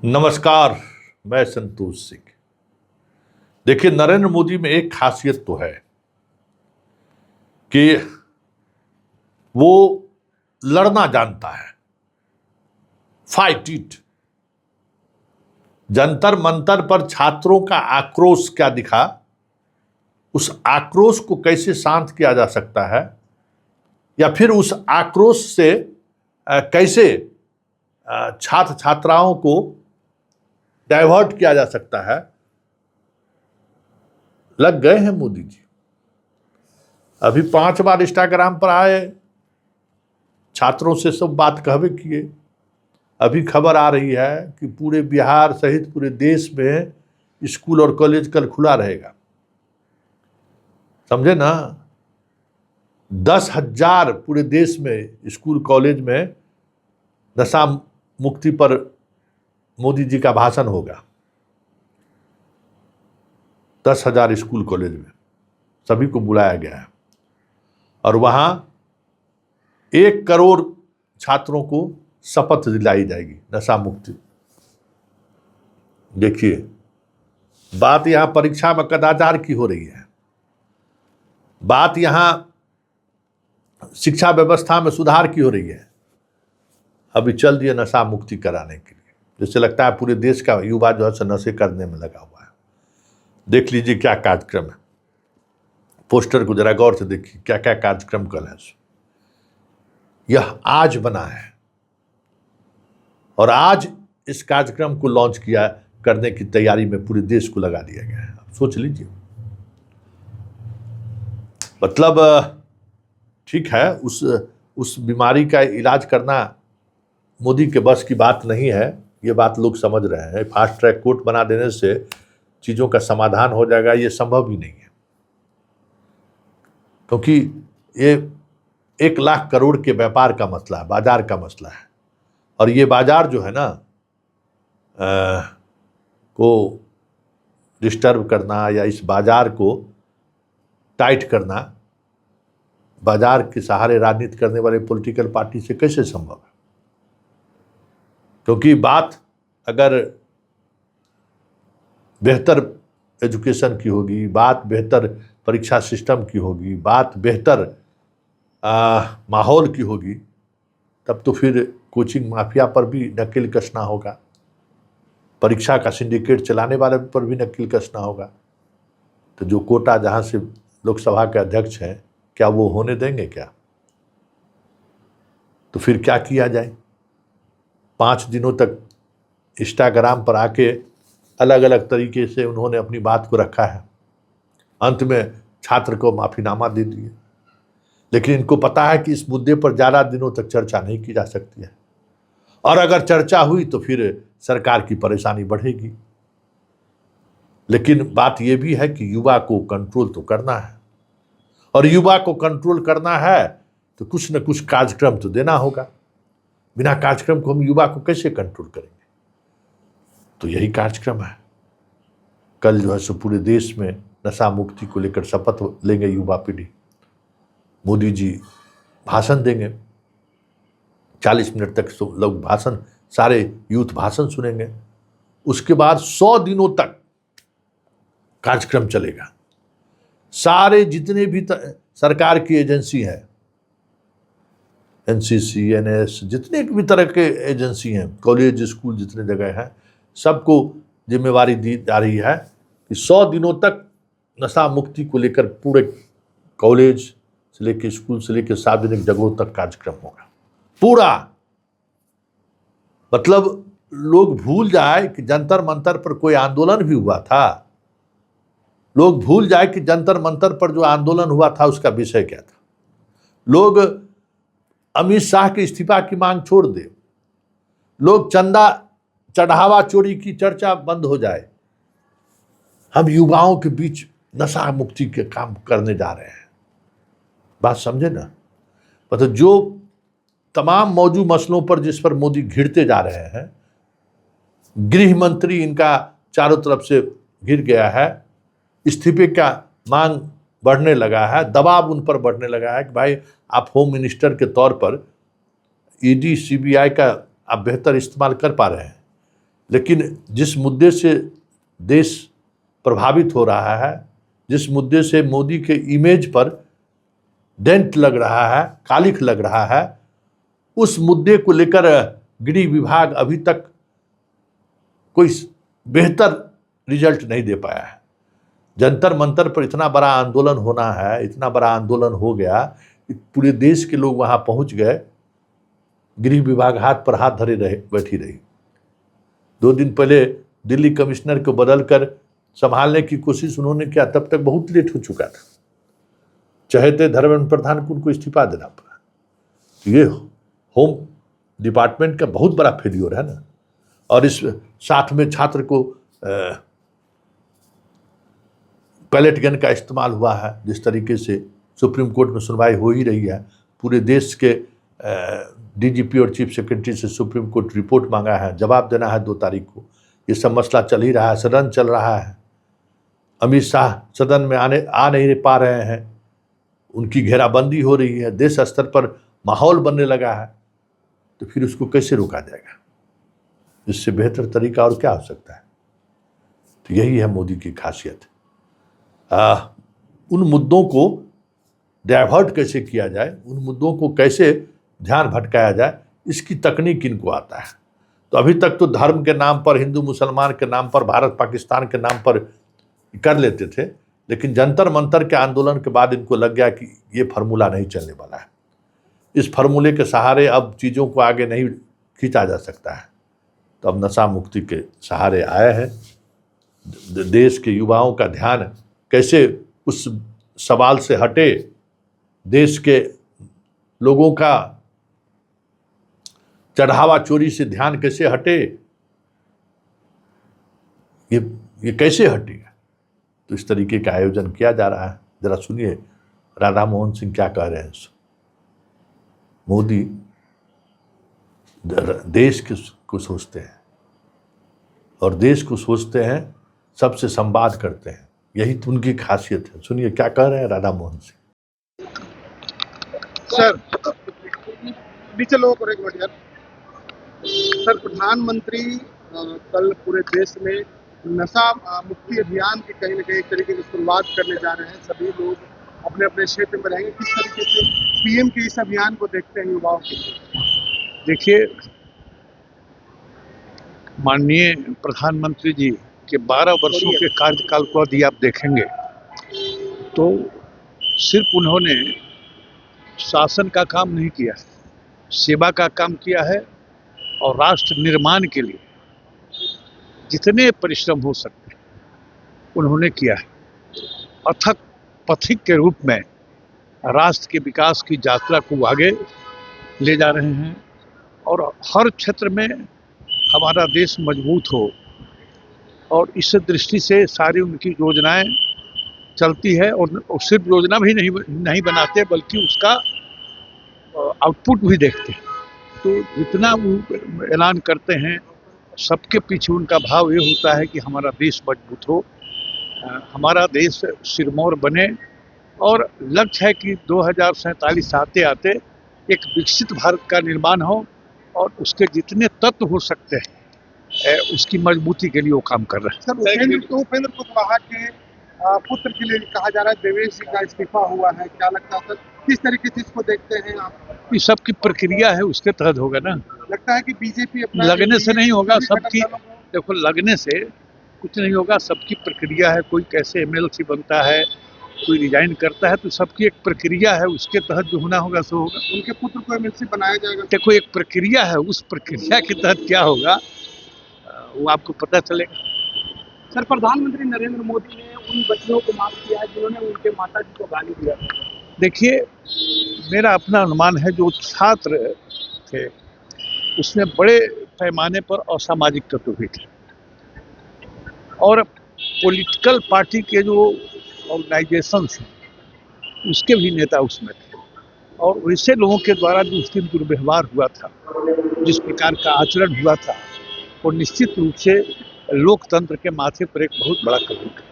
नमस्कार। मैं संतोष सिंह। देखिए, नरेंद्र मोदी में एक खासियत तो है कि वो लड़ना जानता है, फाइट इट। जंतर मंतर पर छात्रों का आक्रोश क्या दिखा, उस आक्रोश को कैसे शांत किया जा सकता है, या फिर उस आक्रोश से कैसे छात्र छात्राओं को डाइवर्ट किया जा सकता है, लग गए हैं मोदी जी। अभी 5 बार इंस्टाग्राम पर आए, छात्रों से सब बात कहवे किए। अभी खबर आ रही है कि पूरे बिहार सहित पूरे देश में स्कूल और कॉलेज कल खुला रहेगा। समझे ना, 10,000 पूरे देश में स्कूल कॉलेज में नशा मुक्ति पर मोदी जी का भाषण होगा। 10,000 स्कूल कॉलेज में सभी को बुलाया गया है और वहां 1 करोड़ छात्रों को शपथ दिलाई जाएगी नशा मुक्ति। देखिए, बात यहां परीक्षा में कदाचार की हो रही है, बात यहां शिक्षा व्यवस्था में सुधार की हो रही है। अभी चल दिए नशा मुक्ति कराने के लिए, जैसे लगता है पूरे देश का युवा जो है नशे करने में लगा हुआ है। देख लीजिए क्या कार्यक्रम है, पोस्टर को जरा गौर से देखिए, क्या क्या कार्यक्रम कल है। यह आज बना है और आज इस कार्यक्रम को लॉन्च किया करने की तैयारी में पूरे देश को लगा दिया गया है। सोच लीजिए, मतलब ठीक है, उस बीमारी का इलाज करना मोदी के बस की बात नहीं है, ये बात लोग समझ रहे हैं। फास्ट ट्रैक कोर्ट बना देने से चीज़ों का समाधान हो जाएगा, ये संभव ही नहीं है, क्योंकि ये 1 लाख करोड़ के व्यापार का मसला है, बाजार का मसला है। और ये बाजार जो है ना को डिस्टर्ब करना या इस बाजार को टाइट करना, बाजार के सहारे राजनीति करने वाले पॉलिटिकल पार्टी से कैसे संभव है? क्योंकि बात अगर बेहतर एजुकेशन की होगी, बात बेहतर परीक्षा सिस्टम की होगी, बात बेहतर माहौल की होगी, तब तो फिर कोचिंग माफिया पर भी नकेल कसना होगा, परीक्षा का सिंडिकेट चलाने वाले पर भी नकेल कसना होगा। तो जो कोटा जहाँ से लोकसभा के अध्यक्ष हैं, क्या वो होने देंगे क्या? तो फिर क्या किया जाए? 5 दिनों तक इंस्टाग्राम पर आके अलग अलग तरीके से उन्होंने अपनी बात को रखा है। अंत में छात्र को माफीनामा दे दिए, लेकिन इनको पता है कि इस मुद्दे पर ज़्यादा दिनों तक चर्चा नहीं की जा सकती है, और अगर चर्चा हुई तो फिर सरकार की परेशानी बढ़ेगी। लेकिन बात यह भी है कि युवा को कंट्रोल तो करना है, और युवा को कंट्रोल करना है तो कुछ न कुछ कार्यक्रम तो देना होगा। बिना कार्यक्रम को हम युवा को कैसे कंट्रोल करेंगे? तो यही कार्यक्रम है। कल जो है सो पूरे देश में नशा मुक्ति को लेकर शपथ लेंगे युवा पीढ़ी। मोदी जी भाषण देंगे, 40 मिनट तक लोग भाषण, सारे यूथ भाषण सुनेंगे। उसके बाद 100 दिनों तक कार्यक्रम चलेगा। सारे जितने भी सरकार की एजेंसी है, NCC, NS, जितने भी तरह के एजेंसी हैं, कॉलेज स्कूल जितने जगह हैं, सबको जिम्मेवारी दी जा रही है कि 100 दिनों तक नशा मुक्ति को लेकर पूरे कॉलेज से लेकर स्कूल से लेकर सार्वजनिक जगहों तक कार्यक्रम होगा पूरा। मतलब लोग भूल जाए कि जंतर मंतर पर कोई आंदोलन भी हुआ था, लोग भूल जाए कि जंतर मंतर पर जो आंदोलन हुआ था उसका विषय क्या था। लोग अमित शाह के इस्तीफा की मांग छोड़ दे, लोग चंदा चढ़ावा चोरी की चर्चा बंद हो जाए। हम युवाओं के बीच नशा मुक्ति के काम करने जा रहे हैं। बात समझे ना? मतलब जो तमाम मौजूद मसलों पर जिस पर मोदी घिरते जा रहे हैं, गृह मंत्री इनका चारों तरफ से घिर गया है, इस्तीफे का मांग बढ़ने लगा है, दबाव उन पर बढ़ने लगा है कि भाई आप होम मिनिस्टर के तौर पर ED CBI का आप बेहतर इस्तेमाल कर पा रहे हैं, लेकिन जिस मुद्दे से देश प्रभावित हो रहा है, जिस मुद्दे से मोदी के इमेज पर डेंट लग रहा है, कालिख लग रहा है, उस मुद्दे को लेकर गृह विभाग अभी तक कोई बेहतर रिजल्ट नहीं दे पाया है। जंतर मंतर पर इतना बड़ा आंदोलन होना है, इतना बड़ा आंदोलन हो गया, पूरे देश के लोग वहां पहुंच गए, गृह विभाग हाथ पर हाथ धरे रहे, बैठी रही। 2 दिन पहले दिल्ली कमिश्नर को बदलकर संभालने की कोशिश उन्होंने किया, तब तक बहुत लेट हो चुका था। चाहते धर्मेंद्र प्रधान को उनको इस्तीफा देना पड़ा। ये होम डिपार्टमेंट का बहुत बड़ा फेल्योर है ना। और इस साथ में छात्र को पैलेट गन का इस्तेमाल हुआ है। जिस तरीके से सुप्रीम कोर्ट में सुनवाई हो ही रही है, पूरे देश के डीजीपी और चीफ सेक्रेटरी से सुप्रीम कोर्ट रिपोर्ट मांगा है, जवाब देना है 2 तारीख को। ये सब मसला चल ही रहा है, सदन चल रहा है। अमित शाह सदन में आ नहीं पा रहे हैं, उनकी घेराबंदी हो रही है, देश स्तर पर माहौल बनने लगा है, तो फिर उसको कैसे रोका जाएगा? इससे बेहतर तरीका और क्या हो सकता है? तो यही है मोदी की खासियत। उन मुद्दों को डाइवर्ट कैसे किया जाए, उन मुद्दों को कैसे ध्यान भटकाया जाए, इसकी तकनीक इनको आता है। तो अभी तक तो धर्म के नाम पर, हिंदू मुसलमान के नाम पर, भारत पाकिस्तान के नाम पर कर लेते थे, लेकिन जंतर मंतर के आंदोलन के बाद इनको लग गया कि ये फार्मूला नहीं चलने वाला है। इस फार्मूले के सहारे अब चीज़ों को आगे नहीं खींचा जा सकता है। तो अब नशा मुक्ति के सहारे आए हैं। देश के युवाओं का ध्यान कैसे उस सवाल से हटे, देश के लोगों का चढ़ावा चोरी से ध्यान कैसे हटे, ये कैसे हटेगा? तो इस तरीके का आयोजन किया जा रहा है। जरा सुनिए राधा मोहन सिंह क्या कह रहे हैं। मोदी देश को सोचते हैं और देश को सोचते हैं, सबसे संवाद करते हैं, यही तो उनकी खासियत है। सुनिए क्या कह रहे हैं राधा मोहन सिंह। सर नीचे लोगों को एक मिनट यार। सर प्रधानमंत्री कल पूरे देश में नशा मुक्ति अभियान की कहीं न कहीं एक तरीके की शुरुआत करने जा रहे हैं। सभी लोग अपने अपने क्षेत्र में रहेंगे। किस तरीके से पीएम के इस अभियान को देखते हैं युवाओं के? देखिए, माननीय प्रधानमंत्री जी के 12 वर्षों के कार्यकाल को यदि आप देखेंगे तो सिर्फ उन्होंने शासन का काम नहीं किया, सेवा का काम किया है और राष्ट्र निर्माण के लिए जितने परिश्रम हो सकते हैं उन्होंने किया है। अथक पथिक के रूप में राष्ट्र के विकास की यात्रा को आगे ले जा रहे हैं और हर क्षेत्र में हमारा देश मजबूत हो, और इस दृष्टि से सारी उनकी योजनाएं चलती है। और सिर्फ योजना भी नहीं बनाते बल्कि उसका आउटपुट भी देखते हैं। तो जितना वो ऐलान करते हैं, सबके पीछे उनका भाव ये होता है कि हमारा देश मजबूत हो, हमारा देश सिरमौर बने, और लक्ष्य है कि 2047 आते आते एक विकसित भारत का निर्माण हो और उसके जितने तत्व हो सकते हैं उसकी मजबूती के लिए वो काम कर रहे हैं। सर उपेंद्र कुशवाहा के पुत्र के लिए कहा जा रहा है देवेश जी का इस्तीफा हुआ है, क्या लगता है सर? किस तरीके से इसको देखते हैं आप? ये सबकी प्रक्रिया है, उसके तहत होगा ना। लगता है कि बीजेपी लगने से नहीं होगा, सबकी देखो लगने से कुछ नहीं होगा, सबकी प्रक्रिया है। कोई कैसे एमएलसी बनता है, कोई रिजाइन करता है, तो सबकी एक प्रक्रिया है, उसके तहत जो होना होगा सो होगा। उनके पुत्र को एमएलसी बनाया जाएगा। देखो एक प्रक्रिया है, उस प्रक्रिया के तहत क्या होगा वो आपको पता चलेगा। सर प्रधानमंत्री नरेंद्र मोदी ने उन बच्चियों को माफ किया है जिन्होंने उनके माता जी को गाली दिया। देखिए मेरा अपना अनुमान है, जो छात्र थे उसमें बड़े पैमाने पर असामाजिक तत्व भी थे और पॉलिटिकल पार्टी के जो ऑर्गेनाइजेशंस हैं उसके भी नेता उसमें थे, और वैसे लोगों के द्वारा जो उसके दुर्व्यवहार हुआ था, जिस प्रकार का आचरण हुआ था, वो निश्चित रूप से लोकतंत्र के माथे पर एक बहुत बड़ा कलंक है।